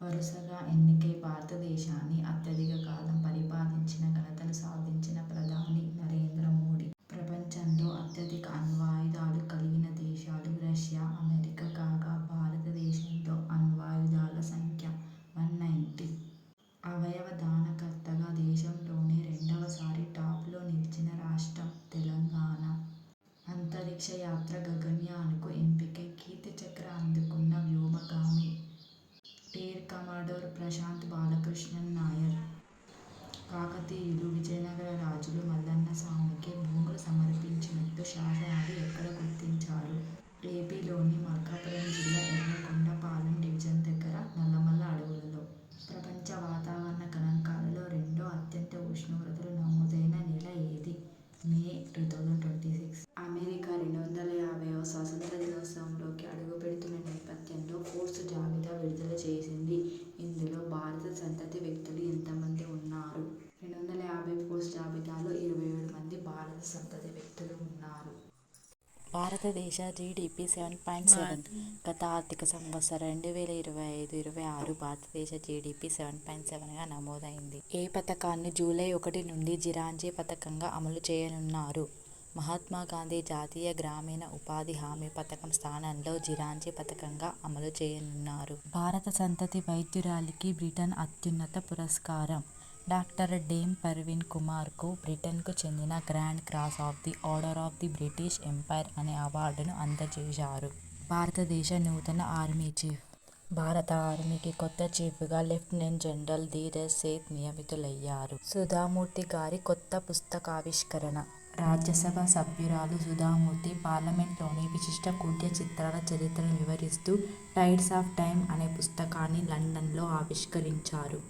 వరుసగా ఎన్నికై భారతదేశాన్ని అత్యధిక కాలం పరిపాలించిన ఘనతను సాధించిన ప్రధాని నరేంద్ర మోదీ. ప్రపంచంలో అత్యధిక అణ్వాయుధాలు కలిగిన దేశాలు రష్యా, అమెరికా కాగా భారతదేశంలో అణ్వాయుధాల సంఖ్య 190. అవయవ దానకర్తగా దేశంలోనే రెండవసారి టాప్లో నిలిచిన రాష్ట్రం తెలంగాణ. అంతరిక్ష యాత్ర గగన్యాన్కు ఎంపికై కీర్తి చక్ర అందుకున్న వ్యోమగామి ఎయిర్ కమాండర్ ప్రశాంత్ బాలకృష్ణన్ నాయర్. కాకతీయులు, విజయనగర రాజులు మల్లన్న స్వామికి భూములు సమర్పించినట్టు శాసనాలు ఎక్కడ గుర్తించారు? ఏపీలోని మార్కాపురం జిల్లా ఎర్రగొండపాలెం డివిజన్ దగ్గర నల్లమల్ల అడవులలో. ప్రపంచ వాతావరణ గణాంకాలలో రెండో అత్యంత ఉష్ణోగ్రతలు నమోదైన నెల ఏది? మే 2026. అమెరికా 250వ స్వాతంత్య్ర దినోత్సవంలోకి అడుగుపెడుతున్న నేపథ్యంలో ఫోర్బ్స్ జాబితా విడుదల చేసింది. ఇందులో భారత సంతతి వ్యక్తులు ఎంతమంది ఉన్నారు? 250 ఫోర్బ్స్ జాబితాలో 27 మంది భారత సంతతి వ్యక్తులు ఉన్నారు. భారతదేశ జీడీపీ 7.7. గత ఆర్థిక సంవత్సరం 2025-26 భారతదేశ జీడీపీ 7.7గా నమోదైంది. ఏ పథకాన్ని జూలై 1 నుండి జిరాంజీ పథకంగా అమలు చేయనున్నారు? మహాత్మాగాంధీ జాతీయ గ్రామీణ ఉపాధి హామీ పథకం స్థానంలో జిరాంజీ పథకంగా అమలు చేయనున్నారు. భారత సంతతి వైద్యురాలికి బ్రిటన్ అత్యున్నత పురస్కారం. డాక్టర్ డేమ్ పర్వీన్ కుమార్కు బ్రిటన్కు చెందిన grand cross of the order of the British empire అనే అవార్డును అందజేశారు. భారతదేశ నూతన ఆర్మీ చీఫ్. భారత ఆర్మీకి కొత్త చీఫ్గా లెఫ్టినెంట్ జనరల్ ధీరజ్ సేథ్ నియమితులయ్యారు. సుధామూర్తి గారి కొత్త పుస్తకావిష్కరణ. రాజ్యసభ సభ్యురాలు సుధామూర్తి పార్లమెంట్లోని విశిష్ట కుట్య చిత్రాల చరిత్రను వివరిస్తూ 'టైడ్స్ ఆఫ్ టైమ్' అనే పుస్తకాన్ని లండన్లో ఆవిష్కరించారు.